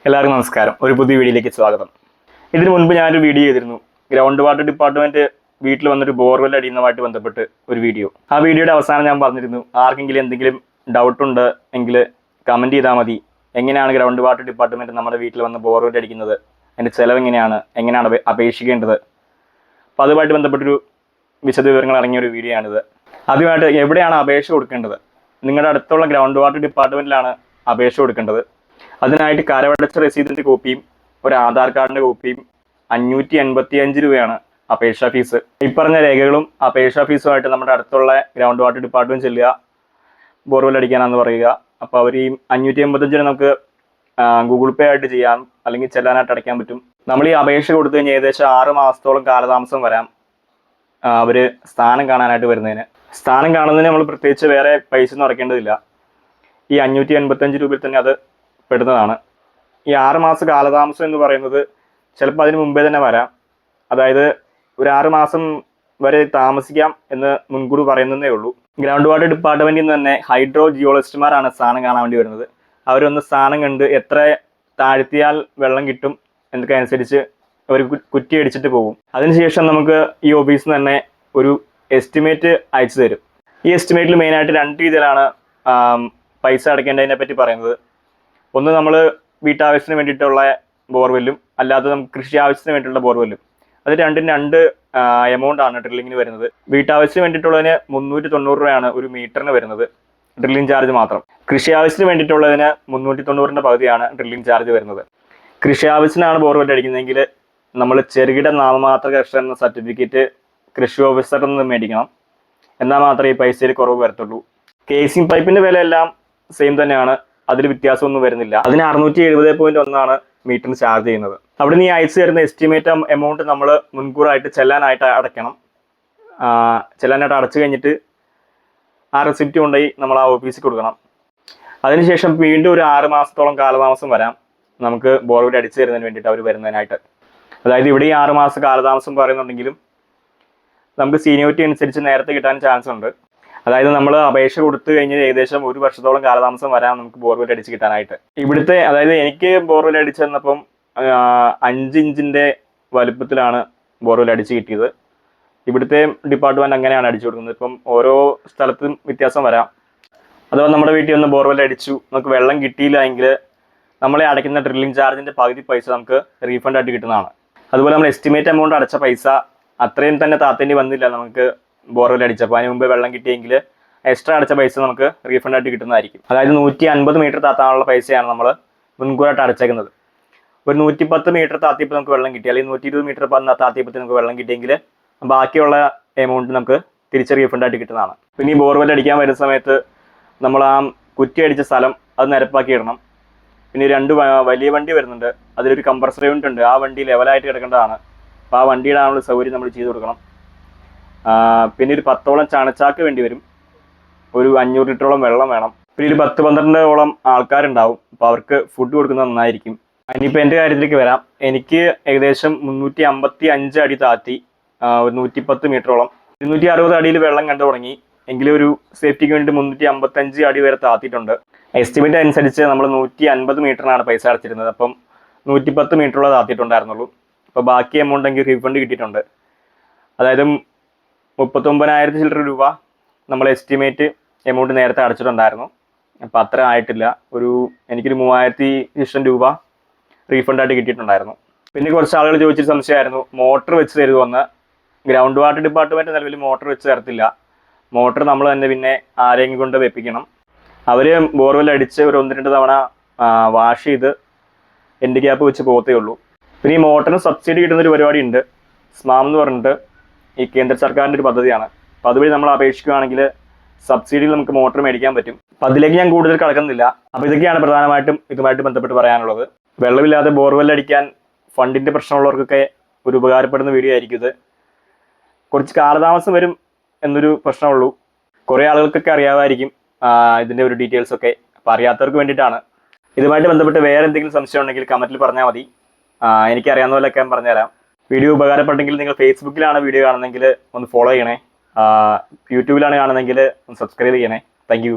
എല്ലാവർക്കും നമസ്കാരം. ഒരു പുതിയ വീഡിയോയിലേക്ക് സ്വാഗതം. ഇതിനു മുൻപ് ഞാനൊരു വീഡിയോ ചെയ്തിരുന്നു. ഗ്രൗണ്ട് വാട്ടർ ഡിപ്പാർട്ട്മെന്റ് വീട്ടിൽ വന്നൊരു ബോർവെൽ അടിയുന്നതുമായിട്ട് ബന്ധപ്പെട്ട് ഒരു വീഡിയോ. ആ വീഡിയോയുടെ അവസാനം ഞാൻ പറഞ്ഞിരുന്നു, ആർക്കെങ്കിലും എന്തെങ്കിലും ഡൗട്ട് ഉണ്ട് എങ്കിൽ കമൻറ്റ് ചെയ്താൽ മതി. എങ്ങനെയാണ് ഗ്രൗണ്ട് വാട്ടർ ഡിപ്പാർട്ട്മെന്റ് നമ്മുടെ വീട്ടിൽ വന്ന് ബോർവെൽ അടിക്കുന്നത്, അതിൻ്റെ ചിലവ് എങ്ങനെയാണ് അപേക്ഷിക്കേണ്ടത്. അപ്പോൾ അതുമായിട്ട് ബന്ധപ്പെട്ടൊരു വിശദവിവരങ്ങൾ അടങ്ങിയ ഒരു വീഡിയോ ആണിത്. ആദ്യമായിട്ട് എവിടെയാണ് അപേക്ഷ കൊടുക്കേണ്ടത്? നിങ്ങളുടെ അടുത്തുള്ള ഗ്രൗണ്ട് വാട്ടർ ഡിപ്പാർട്ട്മെന്റിലാണ് അപേക്ഷ കൊടുക്കേണ്ടത്. അതിനായിട്ട് കരമടച്ച രസീതിൻ്റെ കോപ്പിയും ഒരു ആധാർ കാർഡിൻ്റെ കോപ്പിയും 585 രൂപയാണ് അപേക്ഷാ ഫീസ്. ഇപ്പറഞ്ഞ രേഖകളും അപേക്ഷാ ഫീസുമായിട്ട് നമ്മുടെ അടുത്തുള്ള ഗ്രൗണ്ട് വാട്ടർ ഡിപ്പാർട്ട്മെന്റ് ചെല്ലുക, ബോർവെൽ അടിക്കാനാണെന്ന് പറയുക. അപ്പോൾ അവർ ഈ 585 നമുക്ക് ഗൂഗിൾ പേ ആയിട്ട് ചെയ്യാം, അല്ലെങ്കിൽ ചെല്ലാനായിട്ട് അടയ്ക്കാൻ പറ്റും. നമ്മൾ ഈ അപേക്ഷ കൊടുത്തു കഴിഞ്ഞാൽ ഏകദേശം 6 മാസത്തോളം കാലതാമസം വരാം അവർ സ്ഥാനം കാണാനായിട്ട് വരുന്നതിന്. സ്ഥാനം കാണുന്നതിന് നമ്മൾ പ്രത്യേകിച്ച് വേറെ പൈസ ഒന്നും അടയ്ക്കേണ്ടതില്ല. ഈ 585 രൂപയിൽ തന്നെ അത് പെടുന്നതാണ്. ഈ 6 മാസം കാലതാമസം എന്ന് പറയുന്നത് ചിലപ്പോൾ അതിന് മുമ്പേ തന്നെ വരാം. അതായത് ഒരു 6 മാസം വരെ താമസിക്കാം എന്ന് മുൻകൂർ പറയുന്നതേ ഉള്ളൂ. ഗ്രൗണ്ട് വാട്ടർ ഡിപ്പാർട്ട്മെന്റിൽ നിന്ന് തന്നെ ഹൈഡ്രോ ജിയോളജിസ്റ്റുമാരാണ് സ്ഥാനം കാണാൻ വേണ്ടി വരുന്നത്. അവരൊന്ന് സ്ഥാനം കണ്ട് എത്ര താഴ്ത്തിയാൽ വെള്ളം കിട്ടും എന്നൊക്കെ അനുസരിച്ച് അവർ കുറ്റി അടിച്ചിട്ട് പോകും. അതിനുശേഷം നമുക്ക് ഈ ഓഫീസിൽ നിന്ന് തന്നെ ഒരു എസ്റ്റിമേറ്റ് അയച്ചു തരും. ഈ എസ്റ്റിമേറ്റിൽ മെയിനായിട്ട് 2 രീതിയിലാണ് പൈസ അടയ്ക്കേണ്ടതിനെ പറ്റി പറയുന്നത്. ഒന്ന്, നമ്മൾ വീട്ടാവശ്യത്തിന് വേണ്ടിയിട്ടുള്ള ബോർവെല്ലും അല്ലാതെ നമുക്ക് കൃഷി ആവശ്യത്തിന് വേണ്ടിയിട്ടുള്ള ബോർവെല്ലും. അത് രണ്ടും 2 എമൗണ്ട് ആണ് ഡ്രില്ലിങ്ങിന് വരുന്നത്. വീട്ടാവശ്യത്തിന് വേണ്ടിയിട്ടുള്ളതിന് 390 രൂപയാണ് ഒരു മീറ്ററിന് വരുന്നത്, ഡ്രില്ലിംഗ് ചാർജ് മാത്രം. കൃഷി ആവശ്യത്തിന് വേണ്ടിയിട്ടുള്ളതിന് 390 പകുതിയാണ് ഡ്രില്ലിംഗ് ചാർജ് വരുന്നത്. കൃഷി ആവശ്യത്തിനാണ് ബോർവെൽ അടിക്കുന്നതെങ്കിൽ നമ്മൾ ചെറുകിട നാമമാത്ര കർഷകൻ എന്ന സർട്ടിഫിക്കറ്റ് കൃഷി ഓഫീസറിൽ നിന്ന് മേടിക്കണം. എന്നാൽ മാത്രമേ ഈ പൈസയിൽ കുറവ് വരത്തുള്ളൂ. കേസിംഗ് പൈപ്പിൻ്റെ വിലയെല്ലാം സെയിം തന്നെയാണ്, അതിൽ വ്യത്യാസമൊന്നും വരുന്നില്ല. അതിന് 670.1 മീറ്ററിന് ചാർജ് ചെയ്യുന്നത്. അവിടെ നിന്ന് ഈ അയച്ചു തരുന്ന എസ്റ്റിമേറ്റ് എമൗണ്ട് നമ്മൾ മുൻകൂറായിട്ട് ചെല്ലാനായിട്ട് അടയ്ക്കണം. ചെല്ലാനായിട്ട് അടച്ചു കഴിഞ്ഞിട്ട് ആ റെസിപ്റ്റ് കൊണ്ടുപോയി നമ്മൾ ആ ഓഫീസിൽ കൊടുക്കണം. അതിനുശേഷം വീണ്ടും ഒരു 6 മാസത്തോളം കാലതാമസം വരാം നമുക്ക് ബോർവെൽ അടിച്ചു തരുന്നതിന് വേണ്ടിയിട്ട് അവർ വരുന്നതിനായിട്ട്. അതായത് ഇവിടെ ഈ 6 മാസം കാലതാമസം പറയുന്നുണ്ടെങ്കിലും നമുക്ക് സീനിയോറിറ്റി അനുസരിച്ച് നേരത്തെ കിട്ടാൻ ചാൻസ് ഉണ്ട്. അതായത് നമ്മൾ അപേക്ഷ കൊടുത്തു കഴിഞ്ഞ് ഏകദേശം 1 വർഷത്തോളം കാലതാമസം വരാം നമുക്ക് ബോർവെൽ അടിച്ച് കിട്ടാനായിട്ട്. ഇവിടുത്തെ അതായത് എനിക്ക് ബോർവെൽ അടിച്ചു തന്നപ്പം 5 ഇഞ്ചിൻ്റെ വലുപ്പത്തിലാണ് ബോർവെൽ അടിച്ച് കിട്ടിയത്. ഇവിടുത്തെ ഡിപ്പാർട്ട്മെൻറ്റ് അങ്ങനെയാണ് അടിച്ചു കൊടുക്കുന്നത്. ഇപ്പം ഓരോ സ്ഥലത്തും വ്യത്യാസം വരാം. അഥവാ നമ്മുടെ വീട്ടിൽ ഒന്ന് ബോർവെൽ അടിച്ചു, നമുക്ക് വെള്ളം കിട്ടിയില്ല എങ്കിൽ നമ്മളെ അടയ്ക്കുന്ന ഡ്രില്ലിംഗ് ചാർജിൻ്റെ പകുതി പൈസ നമുക്ക് റീഫണ്ട് ആയിട്ട് കിട്ടുന്നതാണ്. അതുപോലെ നമ്മൾ എസ്റ്റിമേറ്റ് എമൗണ്ട് അടച്ച പൈസ അത്രയും തന്നെ താത്തേണ്ടി വന്നില്ല നമുക്ക് ബോർവെൽ അടിച്ചപ്പോൾ. അതിന് മുമ്പ് വെള്ളം കിട്ടിയെങ്കിൽ എക്സ്ട്രാ അടച്ച പൈസ നമുക്ക് റീഫണ്ട് ആയിട്ട് കിട്ടുന്നതായിരിക്കും. അതായത് 150 മീറ്റർ താത്താനുള്ള പൈസയാണ് നമ്മൾ മുൻകൂറായിട്ട് അടച്ചേക്കുന്നത്. ഒരു 110 മീറ്റർ താത്തിയപ്പോൾ നമുക്ക് വെള്ളം കിട്ടി, അല്ലെങ്കിൽ 120 മീറ്റർ താത്തിയപ്പോൾ നമുക്ക് വെള്ളം കിട്ടിയെങ്കിൽ ബാക്കിയുള്ള എമൗണ്ട് നമുക്ക് തിരിച്ച് റീഫണ്ട് ആയിട്ട് കിട്ടുന്നതാണ്. പിന്നെ ഈ ബോർവെൽ അടിക്കാൻ വരുന്ന സമയത്ത് നമ്മൾ ആ കുറ്റി അടിച്ച സ്ഥലം അത് നിരപ്പാക്കി ഇടണം. പിന്നെ 2 വലിയ വണ്ടി വരുന്നുണ്ട്, അതിലൊരു കംപ്രസർ യൂണിറ്റ് ഉണ്ട്. ആ വണ്ടി ലെവലായിട്ട് കിടക്കേണ്ടതാണ്. അപ്പോൾ ആ വണ്ടി ഇടാനുള്ള സൗകര്യം നമ്മൾ ചെയ്ത് കൊടുക്കണം. പിന്നെ ഒരു 10ഓളം ചാണച്ചാക്ക് വേണ്ടി വരും. ഒരു 500 ലിറ്ററോളം വെള്ളം വേണം. പിന്നെ ഒരു 10-12ഓളം ആൾക്കാരുണ്ടാവും. അപ്പോൾ അവർക്ക് ഫുഡ് കൊടുക്കുന്നത് നന്നായിരിക്കും. ഇനിയിപ്പോൾ എൻ്റെ കാര്യത്തിലേക്ക് വരാം. എനിക്ക് ഏകദേശം 355 അടി താത്തി ഒരു 110 മീറ്ററോളം 260 അടിയിൽ വെള്ളം കണ്ടു തുടങ്ങി. എങ്കിലും ഒരു സേഫ്റ്റിക്ക് വേണ്ടി 355 അടി വരെ താത്തിയിട്ടുണ്ട്. എസ്റ്റിമേറ്റ് അനുസരിച്ച് നമ്മൾ 150 മീറ്ററിനാണ് പൈസ അടച്ചിരുന്നത്. അപ്പം 110 മീറ്ററോളം താത്തിയിട്ടുണ്ടായിരുന്നുള്ളൂ. അപ്പോൾ ബാക്കി എമൗണ്ട് എനിക്ക് റീഫണ്ട് കിട്ടിയിട്ടുണ്ട്. അതായത് 39,000 ചില്ലറ രൂപ നമ്മൾ എസ്റ്റിമേറ്റ് എമൗണ്ട് നേരത്തെ അടച്ചിട്ടുണ്ടായിരുന്നു. അപ്പോൾ അത്ര ആയിട്ടില്ല. എനിക്കൊരു 3,000 രൂപ റീഫണ്ടായിട്ട് കിട്ടിയിട്ടുണ്ടായിരുന്നു. പിന്നെ കുറച്ച് ആളുകൾ ചോദിച്ചൊരു സംശയമായിരുന്നു, മോട്ടർ വെച്ച് തരുമോയെന്ന്. ഗ്രൗണ്ട് വാട്ടർ ഡിപ്പാർട്ട്മെൻറ്റ് നിലവിൽ മോട്ടർ വെച്ച് തരത്തില്ല. മോട്ടർ നമ്മൾ തന്നെ പിന്നെ ആരെങ്കിലും കൊണ്ട് വെപ്പിക്കണം. അവർ ബോർവെൽ അടിച്ച് ഒരു 1-2 തവണ വാഷ് ചെയ്ത് എൻഡ് ഗ്യാപ്പ് വെച്ച് പോകത്തേ ഉള്ളൂ. പിന്നെ ഈ മോട്ടറിന് സബ്സിഡി കിട്ടുന്നൊരു പരിപാടി ഉണ്ട്, സ്മാം എന്ന് പറഞ്ഞിട്ട്. ഈ കേന്ദ്ര സർക്കാരിൻ്റെ ഒരു പദ്ധതിയാണ്. അപ്പോൾ അതുവഴി നമ്മൾ അപേക്ഷിക്കുകയാണെങ്കിൽ സബ്സിഡിയിൽ നമുക്ക് മോട്ടർ മേടിക്കാൻ പറ്റും. അപ്പോൾ അതിലേക്ക് ഞാൻ കൂടുതൽ കടക്കുന്നില്ല. അപ്പോൾ ഇതൊക്കെയാണ് പ്രധാനമായിട്ടും ഇതുമായിട്ട് ബന്ധപ്പെട്ട് പറയാനുള്ളത്. വെള്ളമില്ലാതെ ബോർവെൽ അടിക്കാൻ ഫണ്ടിൻ്റെ പ്രശ്നമുള്ളവർക്കൊക്കെ ഒരു ഉപകാരപ്പെടുന്ന വീഡിയോ ആയിരിക്കും ഇത്. കുറച്ച് കാലതാമസം വരും എന്നൊരു പ്രശ്നമുള്ളൂ. കുറേ ആളുകൾക്കൊക്കെ അറിയാമായിരിക്കും ഇതിൻ്റെ ഒരു ഡീറ്റെയിൽസൊക്കെ. അപ്പോൾ അറിയാത്തവർക്ക് വേണ്ടിയിട്ടാണ്. ഇതുമായിട്ട് ബന്ധപ്പെട്ട് വേറെ എന്തെങ്കിലും സംശയം ഉണ്ടെങ്കിൽ കമൻറ്റിൽ പറഞ്ഞാൽ മതി. എനിക്കറിയാവുന്ന പോലെയൊക്കെ ഞാൻ പറഞ്ഞുതരാം. വീഡിയോ ഉപകാരപ്പെട്ടെങ്കിൽ നിങ്ങൾ ഫേസ്ബുക്കിലാണ് വീഡിയോ കാണുന്നതെങ്കിൽ ഒന്ന് ഫോളോ ചെയ്യണേ. യൂട്യൂബിലാണ് കാണുന്നതെങ്കിൽ ഒന്ന് സബ്സ്ക്രൈബ് ചെയ്യണേ. Thank you.